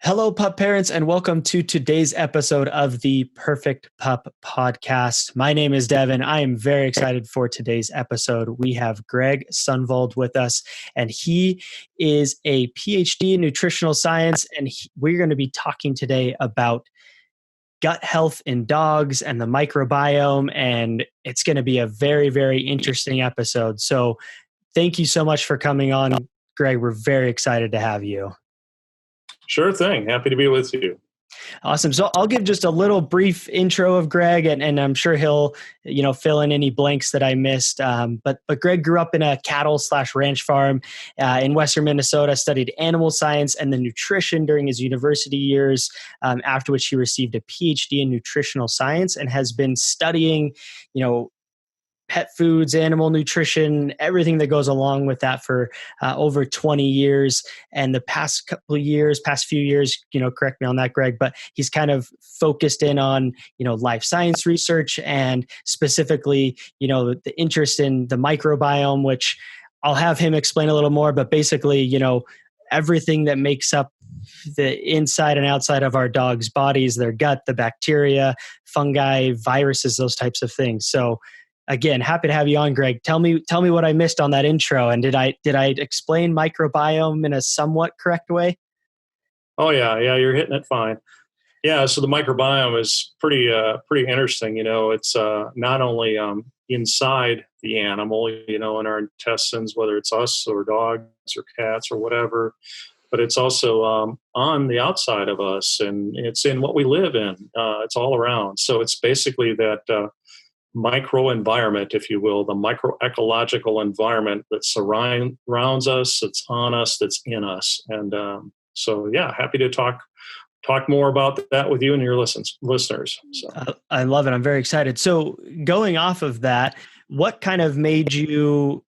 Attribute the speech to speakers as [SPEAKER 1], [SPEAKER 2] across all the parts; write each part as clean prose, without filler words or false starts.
[SPEAKER 1] Hello, pup parents, and welcome to today's episode of the Perfect Pup Podcast. My name is Devin. I am very excited for today's episode. We have Dr Sunvold with us, and he is a PhD in nutritional science, and we're going to be talking today about gut health in dogs and the microbiome, and it's going to be a very, very interesting episode. So thank you so much for coming on, Greg. We're very excited to have you.
[SPEAKER 2] Sure thing. Happy to be with you.
[SPEAKER 1] Awesome. So I'll give just a little brief intro of Greg, and I'm sure he'll, fill in any blanks that I missed. But Greg grew up in a cattle/ranch farm in Western Minnesota, studied animal science and then nutrition during his university years, after which he received a PhD in nutritional science and has been studying, pet foods, animal nutrition, everything that goes along with that for over 20 years. And the past few years, correct me on that, Greg, but he's kind of focused in on, life science research and specifically, the interest in the microbiome, which I'll have him explain a little more, but basically, everything that makes up the inside and outside of our dogs' bodies, their gut, the bacteria, fungi, viruses, those types of things. So again, happy to have you on, Greg. Tell me what I missed on that intro, and did I explain microbiome in a somewhat correct way?
[SPEAKER 2] Oh yeah, you're hitting it fine. Yeah, so the microbiome is pretty interesting. It's not only inside the animal, in our intestines, whether it's us or dogs or cats or whatever, but it's also on the outside of us, and it's in what we live in. It's all around. So it's basically that microenvironment, if you will, the microecological environment that surrounds us, that's on us, that's in us. And so, yeah, happy to talk more about that with you and your listeners. So.
[SPEAKER 1] I love it. I'm very excited. So going off of that, what kind of made you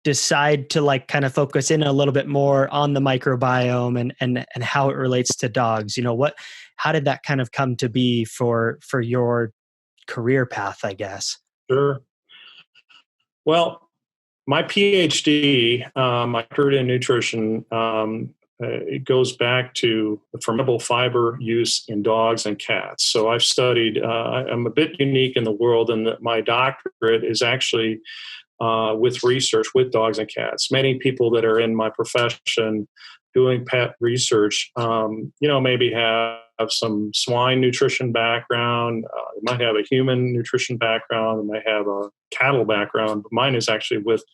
[SPEAKER 1] decide to kind of focus in a little bit more on the microbiome and how it relates to dogs? How did that kind of come to be for your career path, I guess?
[SPEAKER 2] Sure. Well, my PhD, my career in nutrition, it goes back to the fermentable fiber use in dogs and cats. So I've studied, I'm a bit unique in the world in that my doctorate is actually with research with dogs and cats. Many people that are in my profession doing pet research, maybe have some swine nutrition background, they might have a human nutrition background, they might have a cattle background, but mine is actually with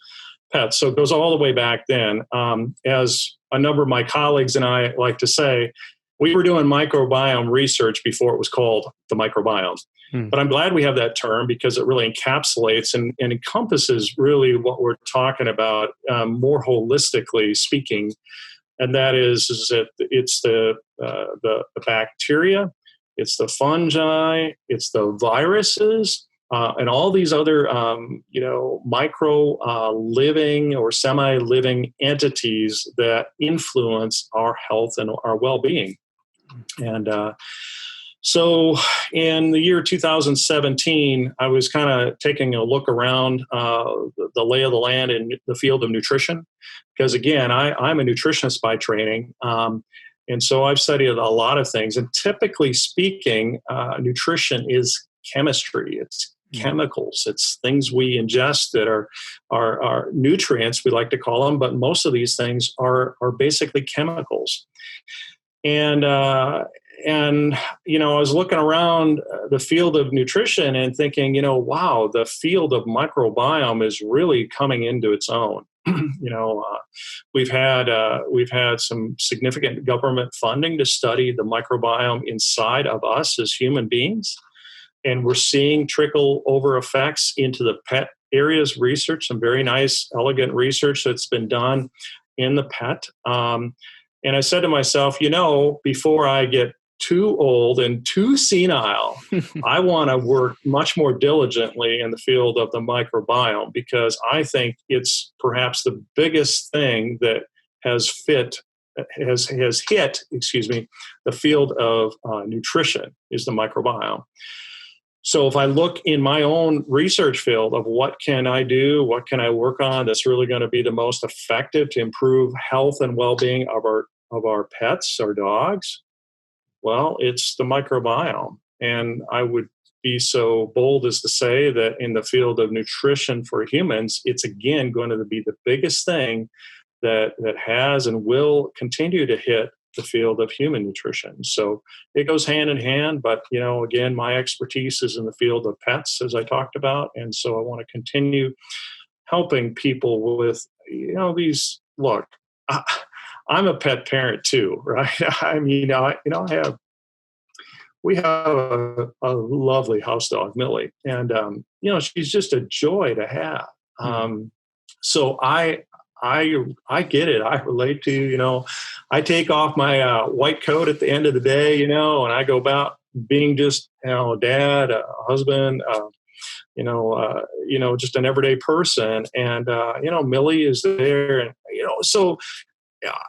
[SPEAKER 2] pets. So it goes all the way back then. As a number of my colleagues and I like to say, we were doing microbiome research before it was called the microbiome. But I'm glad we have that term because it really encapsulates and encompasses really what we're talking about more holistically speaking. And that is that it's the bacteria, it's the fungi, it's the viruses, and all these other micro living or semi-living entities that influence our health and our well-being. And so in the year 2017, I was kind of taking a look around the lay of the land in the field of nutrition. Because again, I'm a nutritionist by training. And so I've studied a lot of things. And typically speaking, nutrition is chemistry. It's chemicals. It's things we ingest that are nutrients, we like to call them. But most of these things are basically chemicals. And I was looking around the field of nutrition and thinking, wow, the field of microbiome is really coming into its own. We've had some significant government funding to study the microbiome inside of us as human beings, and we're seeing trickle over effects into the pet areas research. Some very nice, elegant research that's been done in the pet. And I said to myself, before I get too old and too senile, I want to work much more diligently in the field of the microbiome because I think it's perhaps the biggest thing that has hit the field of nutrition is the microbiome. So if I look in my own research field of what can I do, what can I work on that's really going to be the most effective to improve health and well-being of our pets, our dogs, Well, it's the microbiome. And I would be so bold as to say that in the field of nutrition for humans, it's again going to be the biggest thing that has and will continue to hit the field of human nutrition. So it goes hand in hand, but again, my expertise is in the field of pets, as I talked about. And so I want to continue helping people with, these, look, I'm a pet parent too, right? I mean, we have a lovely house dog, Millie, and she's just a joy to have. So I get it. I relate to, I take off my white coat at the end of the day, and I go about being just, dad, husband, just an everyday person. And, Millie is there. And, so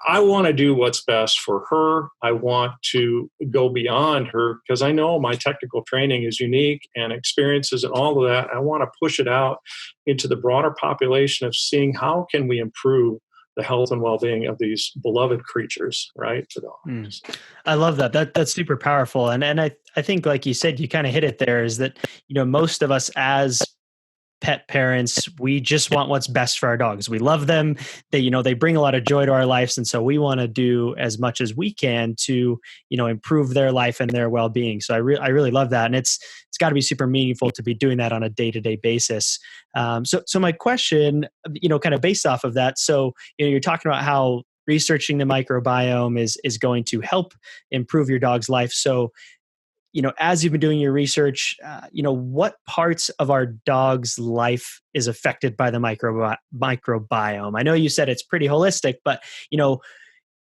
[SPEAKER 2] I want to do what's best for her. I want to go beyond her because I know my technical training is unique and experiences and all of that. I want to push it out into the broader population of seeing how can we improve the health and well-being of these beloved creatures, right? The dogs.
[SPEAKER 1] I love that. That's super powerful. And I think, like you said, you kind of hit it there, is that, most of us as pet parents, we just want what's best for our dogs. We love them. They bring a lot of joy to our lives. And so we want to do as much as we can to, improve their life and their well-being. So I really love that. And it's got to be super meaningful to be doing that on a day-to-day basis. So my question, kind of based off of that. So, you're talking about how researching the microbiome is going to help improve your dog's life. So, as you've been doing your research, what parts of our dog's life is affected by the microbiome? I know you said it's pretty holistic, but,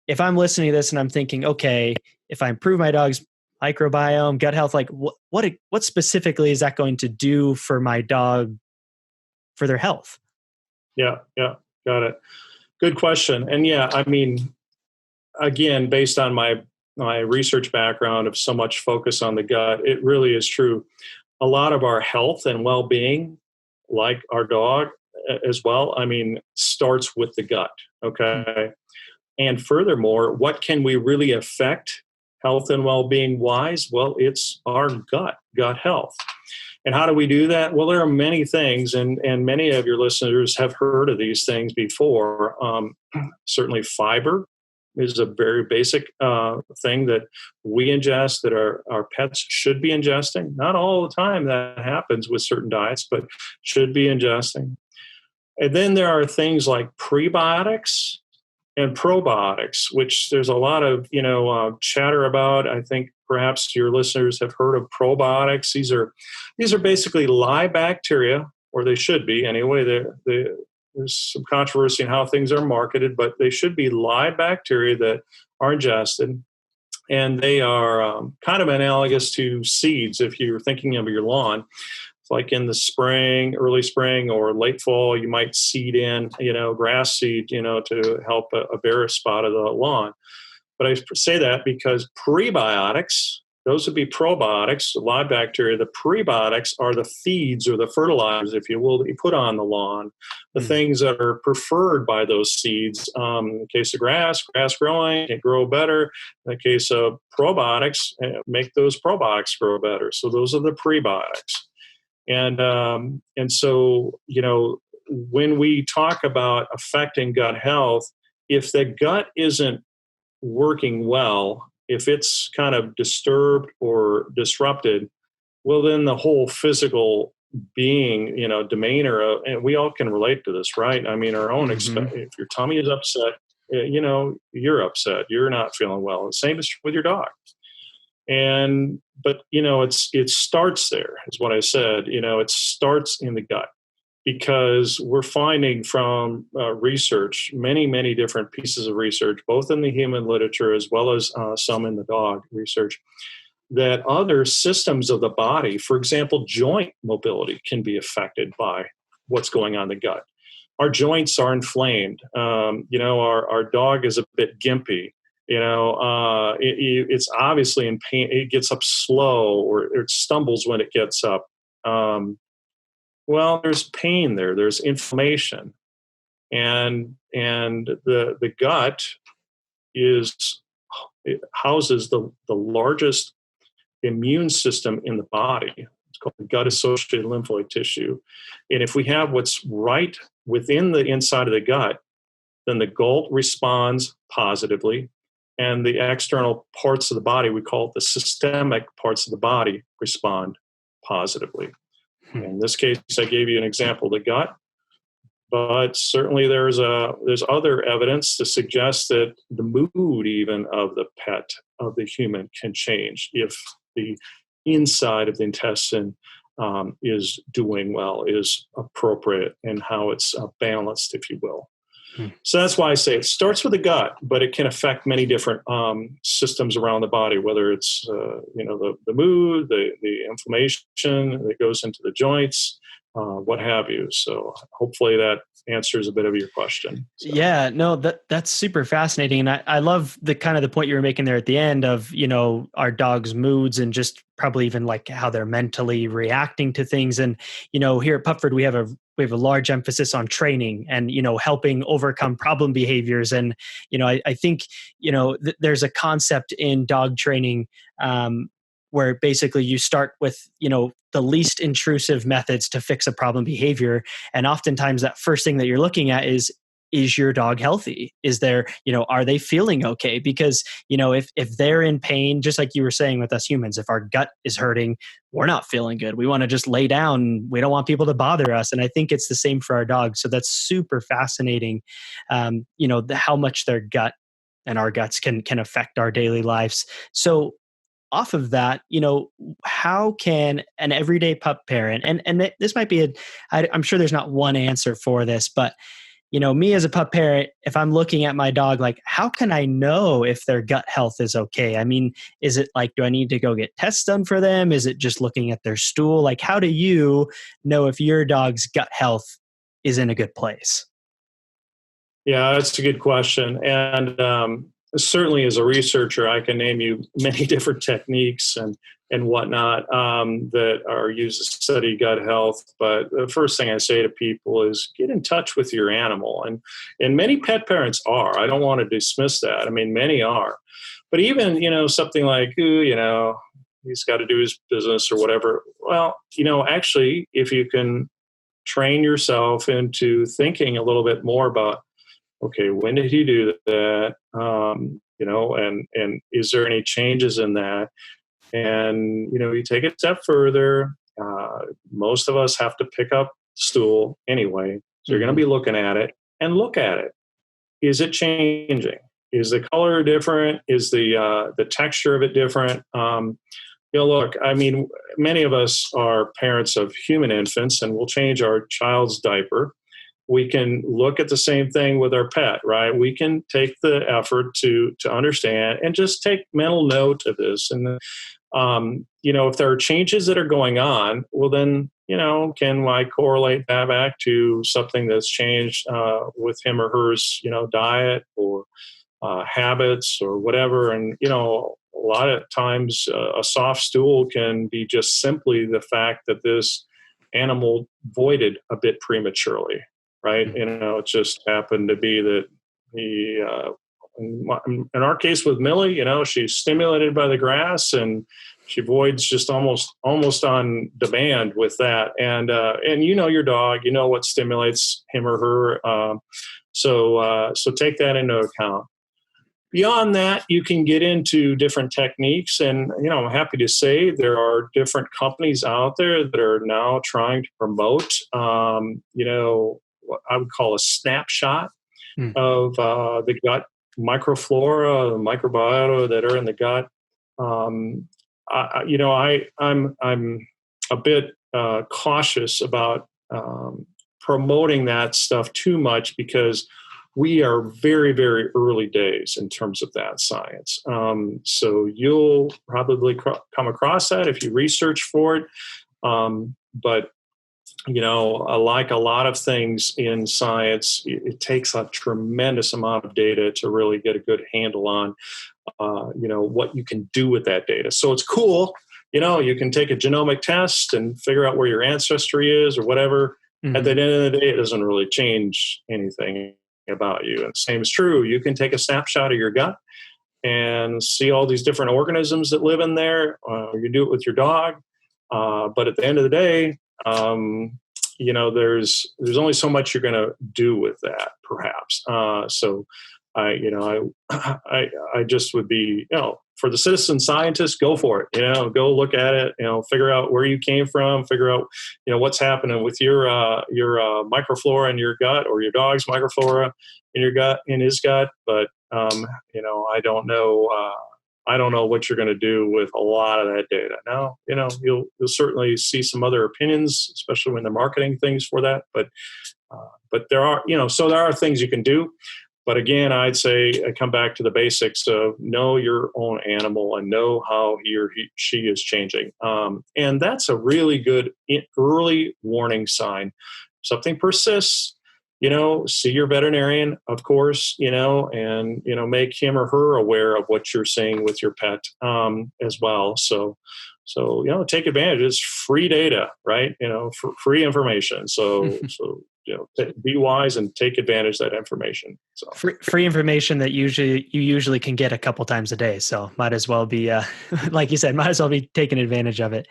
[SPEAKER 1] if I'm listening to this and I'm thinking, okay, if I improve my dog's microbiome, gut health, like what specifically is that going to do for my dog for their health?
[SPEAKER 2] Yeah, got it. Good question. And I mean, again, based on my research background of so much focus on the gut, it really is true. A lot of our health and well-being, like our dog as well, I mean, starts with the gut. Okay. And furthermore, what can we really affect health and well-being wise? Well, it's our gut health. And how do we do that? Well, there are many things, and many of your listeners have heard of these things before. Certainly fiber is a very basic thing that we ingest, that our pets should be ingesting. Not all the time that happens with certain diets, but should be ingesting. And then there are things like prebiotics and probiotics, which there's a lot of chatter about. I think perhaps your listeners have heard of probiotics. These are basically live bacteria, or they should be anyway. There's some controversy in how things are marketed, but they should be live bacteria that are ingested. And they are kind of analogous to seeds if you're thinking of your lawn. It's like in the spring, early spring or late fall, you might seed in, grass seed, to help a bare spot of the lawn. But I say that because prebiotics, those would be probiotics, live bacteria. The prebiotics are the feeds or the fertilizers, if you will, that you put on the lawn, the things that are preferred by those seeds. In the case of grass growing, it grow better. In the case of probiotics, make those probiotics grow better. So those are the prebiotics. And so, when we talk about affecting gut health, if the gut isn't working well, if it's kind of disturbed or disrupted, well, then the whole physical being, demeanor, and we all can relate to this, right? I mean, our own, if your tummy is upset, you're upset, you're not feeling well. The same is true with your dog. But it starts there, is what I said. It starts in the gut, because we're finding from research, many different pieces of research, both in the human literature as well as some in the dog research, that other systems of the body, for example, joint mobility, can be affected by what's going on in the gut. Our joints are inflamed. Our dog is a bit gimpy. It's obviously in pain. It gets up slow, or it stumbles when it gets up. Well, there's pain there. There's inflammation, and the gut is it houses the largest immune system in the body. It's called the gut-associated lymphoid tissue. And if we have what's right within the inside of the gut, then the gut responds positively, and the external parts of the body, we call it the systemic parts of the body, respond positively. In this case, I gave you an example of the gut, but certainly there's other evidence to suggest that the mood even of the pet, of the human, can change if the inside of the intestine is doing well, is appropriate, and how it's balanced, if you will. So that's why I say it starts with the gut, but it can affect many different systems around the body, whether it's the mood, the inflammation that goes into the joints, what have you. So hopefully that answers a bit of your question. So.
[SPEAKER 1] Yeah, no, that's super fascinating. And I love the point you were making there at the end of, our dog's moods and just probably even like how they're mentally reacting to things. And, here at Pupford, we have a large emphasis on training and, helping overcome problem behaviors. And, I think, there's a concept in dog training where basically you start with, the least intrusive methods to fix a problem behavior. And oftentimes that first thing that you're looking at is your dog healthy? Is there, are they feeling okay? Because, if they're in pain, just like you were saying with us humans, if our gut is hurting, we're not feeling good. We want to just lay down. We don't want people to bother us. And I think it's the same for our dogs. So that's super fascinating, how much their gut and our guts can affect our daily lives. So off of that, how can an everyday pup parent, and this might be I'm sure there's not one answer for this, but me as a pup parent, if I'm looking at my dog, like, how can I know if their gut health is okay? I mean, is it like, do I need to go get tests done for them? Is it just looking at their stool? Like, how do you know if your dog's gut health is in a good place?
[SPEAKER 2] Yeah, that's a good question. And certainly as a researcher, I can name you many different techniques and whatnot that are used to study gut health. But the first thing I say to people is get in touch with your animal. And many pet parents are. I don't want to dismiss that. I mean, many are. But even, something like, he's got to do his business or whatever. Well, actually, if you can train yourself into thinking a little bit more about, okay, when did he do that? And is there any changes in that? And, you take it a step further. Most of us have to pick up stool anyway. So you're going to be looking at it and look at it. Is it changing? Is the color different? Is the texture of it different? Look, I mean, many of us are parents of human infants and we'll change our child's diaper. We can look at the same thing with our pet, right? We can take the effort to understand and just take mental note of this. And, if there are changes that are going on, well, then, can I correlate that back to something that's changed with him or hers, diet or habits or whatever? And, a lot of times a soft stool can be just simply the fact that this animal voided a bit prematurely. Right. It just happened to be that he, in our case with Millie, she's stimulated by the grass and she voids just almost on demand with that. And your dog, what stimulates him or her. So take that into account. Beyond that, you can get into different techniques. And, I'm happy to say there are different companies out there that are now trying to promote, what I would call a snapshot of the gut microflora, the microbiota that are in the gut. I'm a bit cautious about promoting that stuff too much because we are very, very early days in terms of that science. So you'll probably come across that if you research for it. But like a lot of things in science, it takes a tremendous amount of data to really get a good handle on, what you can do with that data. So it's cool. You can take a genomic test and figure out where your ancestry is or whatever. Mm-hmm. At the end of the day, it doesn't really change anything about you. And the same is true. You can take a snapshot of your gut and see all these different organisms that live in there. You can do it with your dog. But at the end of the day, there's only so much you're going to do with that, perhaps. So I just would be, for the citizen scientist, go for it. Go look at it. Figure out where you came from. Figure out, what's happening with your microflora in your gut, or your dog's microflora in your gut, in his gut. But I don't know. I don't know what you're going to do with a lot of that data. Now, you'll certainly see some other opinions, especially when they're marketing things for that. But there are, so there are things you can do. But again, I'd say I come back to the basics of know your own animal and know how she is changing. And that's a really good early warning sign. Something persists, see your veterinarian, of course, and, make him or her aware of what you're seeing with your pet as well. So, take advantage. It's free data, right? Free information. So, be wise and take advantage of that information. So
[SPEAKER 1] free information that you usually can get a couple times a day. So might as well be, like you said, might as well be taking advantage of it.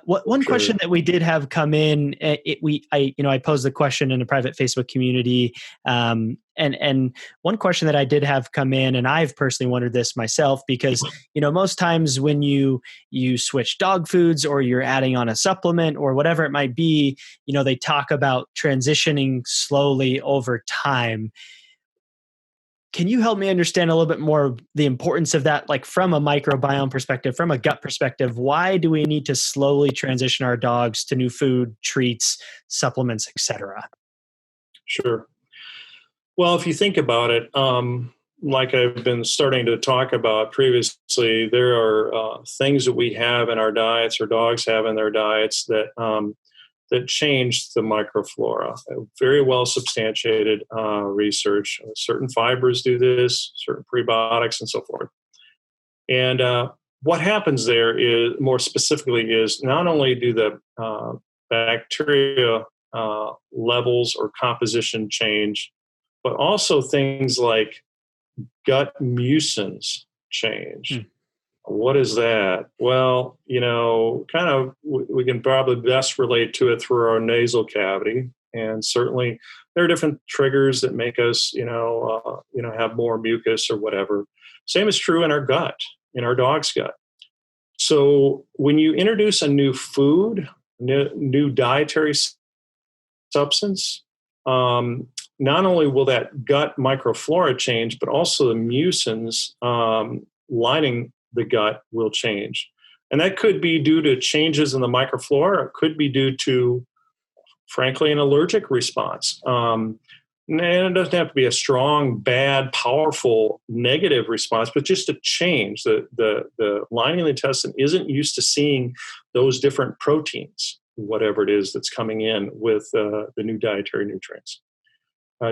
[SPEAKER 1] One
[SPEAKER 2] Sure.
[SPEAKER 1] question that we did have come in, I posed the question in a private Facebook community, and one question that I did have come in, and I've personally wondered this myself, because most times when you switch dog foods or you're adding on a supplement or whatever it might be, they talk about transitioning slowly over time. Can you help me understand a little bit more of the importance of that, like from a microbiome perspective, from a gut perspective? Why do we need to slowly transition our dogs to new food, treats, supplements, etc.?
[SPEAKER 2] Sure. Well, if you think about it, like I've been starting to talk about previously, there are things that we have in our diets, or dogs have in their diets, that change the microflora. Very well substantiated research. Certain fibers do this, certain prebiotics, and so forth. And what happens there is, more specifically, is not only do the bacteria levels or composition change, but also things like gut mucins change. What is that? Well, kind of, we can probably best relate to it through our nasal cavity. And certainly there are different triggers that make us, have more mucus or whatever. Same is true in our gut, in our dog's gut. So when you introduce a new food, new dietary substance, not only will that gut microflora change, but also the mucins lining the gut will change. And that could be due to changes in the microflora. It could be due to, frankly, an allergic response. And it doesn't have to be a strong, bad, powerful, negative response, but just a change. The lining of the intestine isn't used to seeing those different proteins, whatever it is that's coming in with the new dietary nutrients,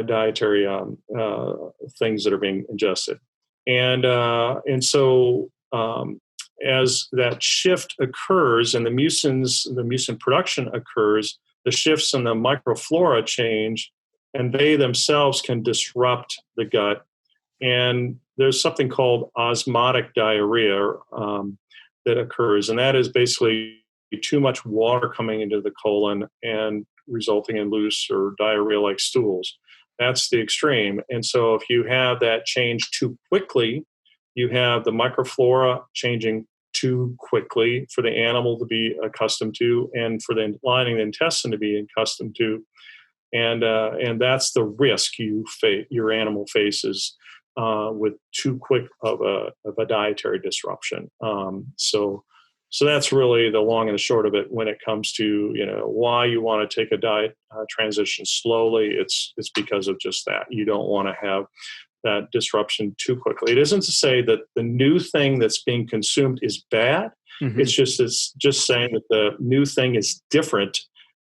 [SPEAKER 2] dietary things that are being ingested. And so as that shift occurs and the mucin production occurs, the shifts in the microflora change, and they themselves can disrupt the gut. And there's something called osmotic diarrhea that occurs, and that is basically too much water coming into the colon and resulting in loose or diarrhea-like stools. That's the extreme. And so if you have that change too quickly, you have the microflora changing too quickly for the animal to be accustomed to, and for the lining of the intestine to be accustomed to. And that's the risk your animal faces with too quick of a dietary disruption. So that's really the long and the short of it when it comes to why you want to take a diet transition slowly. It's because of just that. You don't want to have that disruption too quickly. It isn't to say that the new thing that's being consumed is bad. Mm-hmm. It's just saying that the new thing is different,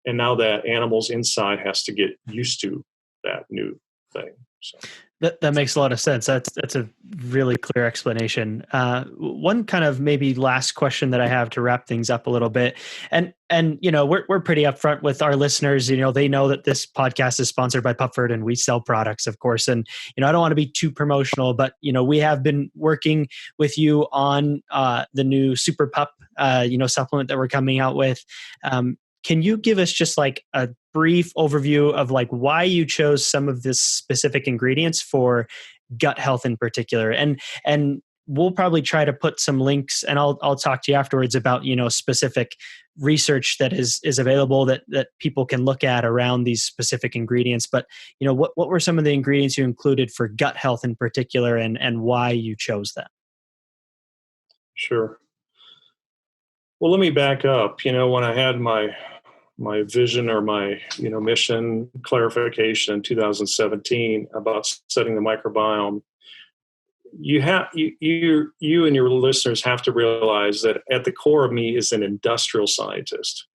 [SPEAKER 2] and now that animal's inside has to get used to that new thing. So.
[SPEAKER 1] That makes a lot of sense. That's a really clear explanation. One kind of maybe last question that I have to wrap things up a little bit, and we're pretty upfront with our listeners. They know that this podcast is sponsored by Pupford, and we sell products, of course. And I don't want to be too promotional, but we have been working with you on the new Super Pup supplement that we're coming out with. Can you give us just like a brief overview of like why you chose some of this specific ingredients for gut health in particular? And we'll probably try to put some links, and I'll talk to you afterwards about specific research that is available that people can look at around these specific ingredients. But what were some of the ingredients you included for gut health in particular, and why you chose them?
[SPEAKER 2] Sure. Well, let me back up. When I had my vision or my mission clarification in 2017 about studying the microbiome, you and your listeners have to realize that at the core of me is an industrial scientist,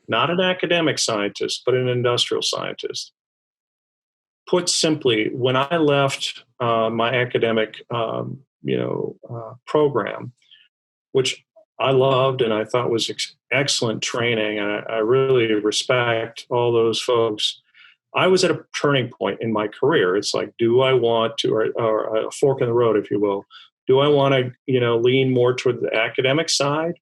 [SPEAKER 2] not an academic scientist, but an industrial scientist. Put simply, when I left my academic program, which I loved and I thought was excellent training, and I really respect all those folks. I was at a turning point in my career. It's like, do I want to, or a fork in the road, if you will, do I want to, lean more toward the academic side,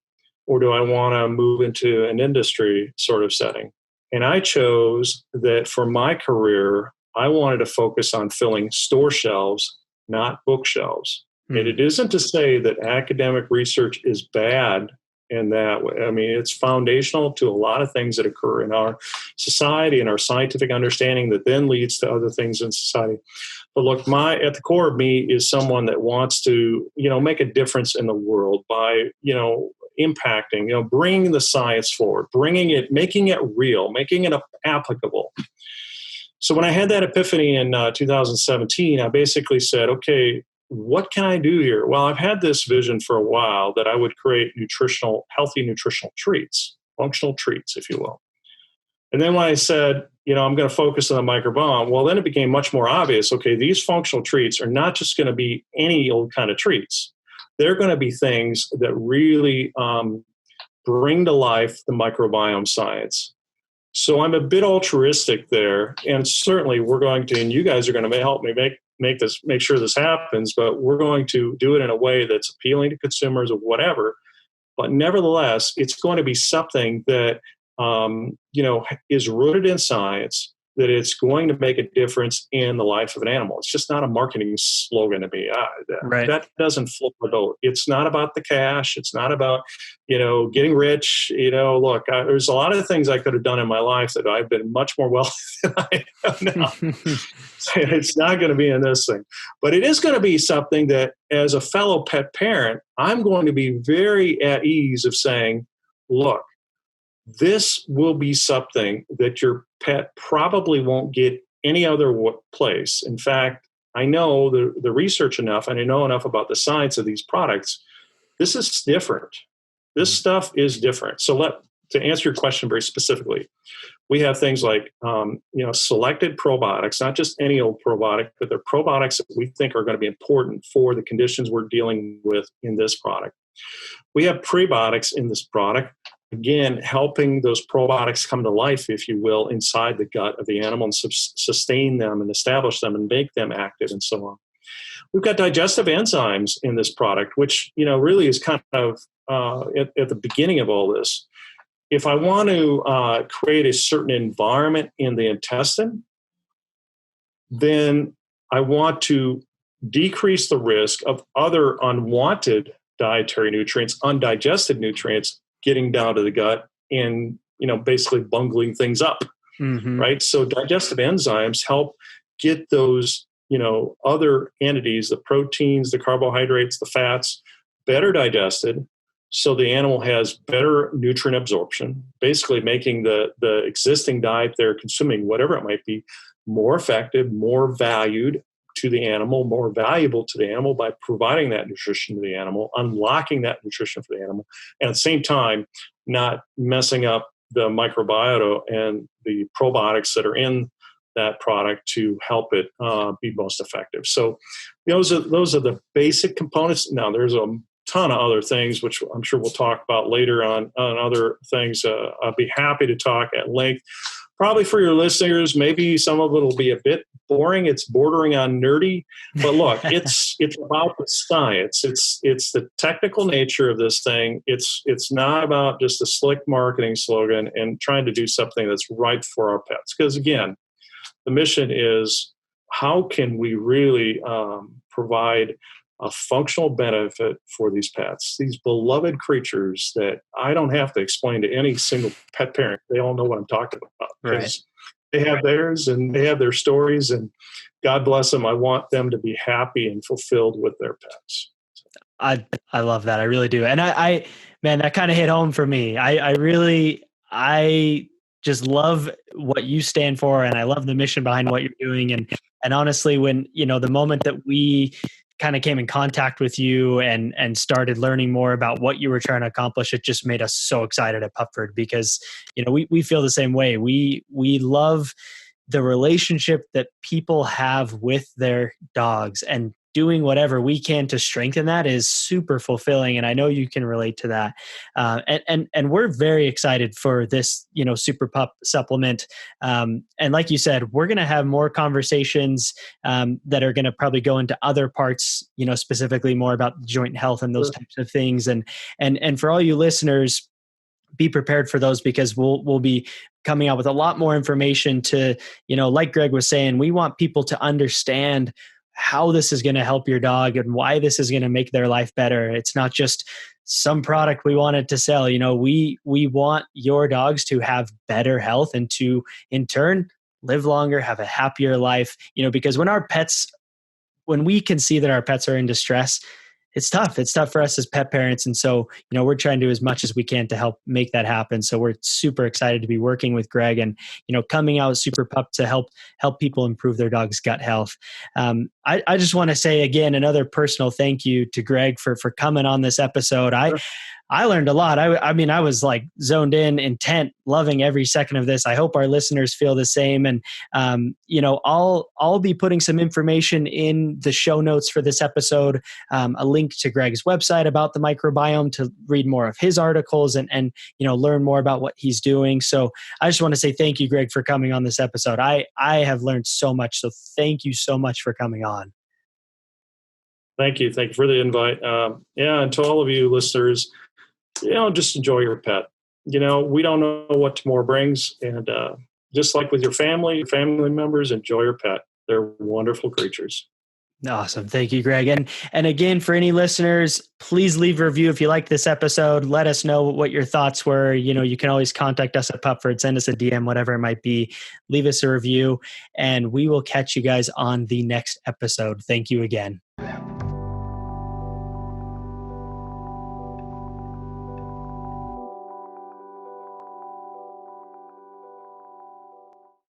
[SPEAKER 2] or do I want to move into an industry sort of setting? And I chose that for my career, I wanted to focus on filling store shelves, not bookshelves. And it isn't to say that academic research is bad in that way. I mean, it's foundational to a lot of things that occur in our society and our scientific understanding that then leads to other things in society. But look, at the core of me is someone that wants to, make a difference in the world by, impacting, bringing the science forward, making it real, making it applicable. So when I had that epiphany in 2017, I basically said, okay, what can I do here? Well, I've had this vision for a while that I would create healthy nutritional treats, functional treats, if you will. And then when I said, I'm going to focus on the microbiome, well, then it became much more obvious. Okay, these functional treats are not just going to be any old kind of treats. They're going to be things that really bring to life the microbiome science. So I'm a bit altruistic there, and certainly we're going to, and you guys are going to help me make sure this happens, but we're going to do it in a way that's appealing to consumers or whatever. But nevertheless, it's going to be something that is rooted in science, that it's going to make a difference in the life of an animal. It's just not a marketing slogan to me.
[SPEAKER 1] Right.
[SPEAKER 2] That doesn't float the boat. It's not about the cash. It's not about, getting rich. Look, there's a lot of things I could have done in my life that I've been much more wealthy than I am now. It's not going to be in this thing. But it is going to be something that, as a fellow pet parent, I'm going to be very at ease of saying, look, this will be something that your pet probably won't get any other place. In fact, I know the research enough, and I know enough about the science of these products. This is different. This stuff is different. So to answer your question very specifically, we have things like, selected probiotics, not just any old probiotic, but they're probiotics that we think are going to be important for the conditions we're dealing with in this product. We have prebiotics in this product, again, helping those probiotics come to life, if you will, inside the gut of the animal and sustain them and establish them and make them active and so on. We've got digestive enzymes in this product, which, really is kind of at the beginning of all this. If I want to create a certain environment in the intestine, then I want to decrease the risk of other unwanted dietary nutrients, undigested nutrients, getting down to the gut and, basically bungling things up, right? So digestive enzymes help get those, other entities, the proteins, the carbohydrates, the fats, better digested, so the animal has better nutrient absorption, basically making the existing diet they're consuming, whatever it might be, more effective, more valued to the animal, more valuable to the animal by providing that nutrition to the animal, unlocking that nutrition for the animal, and at the same time, not messing up the microbiota and the probiotics that are in that product to help it be most effective. So those are the basic components. Now there's a ton of other things, which I'm sure we'll talk about later on other things. I'll be happy to talk at length. Probably for your listeners, maybe some of it will be a bit boring. It's bordering on nerdy, but look, it's about the science. It's the technical nature of this thing. It's not about just a slick marketing slogan and trying to do something that's right for our pets. Because again, the mission is, how can we really provide a functional benefit for these pets, these beloved creatures that I don't have to explain to any single pet parent. They all know what I'm talking about, because they have theirs and they have their stories, and God bless them. I want them to be happy and fulfilled with their pets.
[SPEAKER 1] I love that. I really do. And I man, that kind of hit home for me. I just love what you stand for, and I love the mission behind what you're doing. And honestly, when, the moment that we kind of came in contact with you and started learning more about what you were trying to accomplish, it just made us so excited at Pupford, because, we feel the same way. We love the relationship that people have with their dogs, and doing whatever we can to strengthen that is super fulfilling. And I know you can relate to that. And we're very excited for this, Super Pup supplement. And like you said, we're going to have more conversations that are going to probably go into other parts, specifically more about joint health and those types of things. And for all you listeners, be prepared for those, because we'll be coming out with a lot more information to, like Greg was saying, we want people to understand how this is going to help your dog and why this is going to make their life better. It's not just some product we wanted to sell. We want your dogs to have better health and to, in turn, live longer, have a happier life, because when we can see that our pets are in distress, it's tough. It's tough for us as pet parents. And so, we're trying to do as much as we can to help make that happen. So we're super excited to be working with Greg and, coming out with Super Pup to help people improve their dog's gut health. I just want to say again, another personal thank you to Greg for coming on this episode. I learned a lot. I mean, I was like zoned in, intent, loving every second of this. I hope our listeners feel the same. And, I'll be putting some information in the show notes for this episode, a link to Greg's website about the microbiome to read more of his articles and learn more about what he's doing. So I just want to say thank you, Greg, for coming on this episode. I have learned so much. So thank you so much for coming on.
[SPEAKER 2] Thank you. Thank you for the invite. And to all of you listeners, just enjoy your pet. We don't know what tomorrow brings. And just like with your family members, enjoy your pet. They're wonderful creatures.
[SPEAKER 1] Awesome. Thank you, Greg. And again, for any listeners, please leave a review if you like this episode. Let us know what your thoughts were. You can always contact us at Pupford, send us a DM, whatever it might be. Leave us a review, and we will catch you guys on the next episode. Thank you again.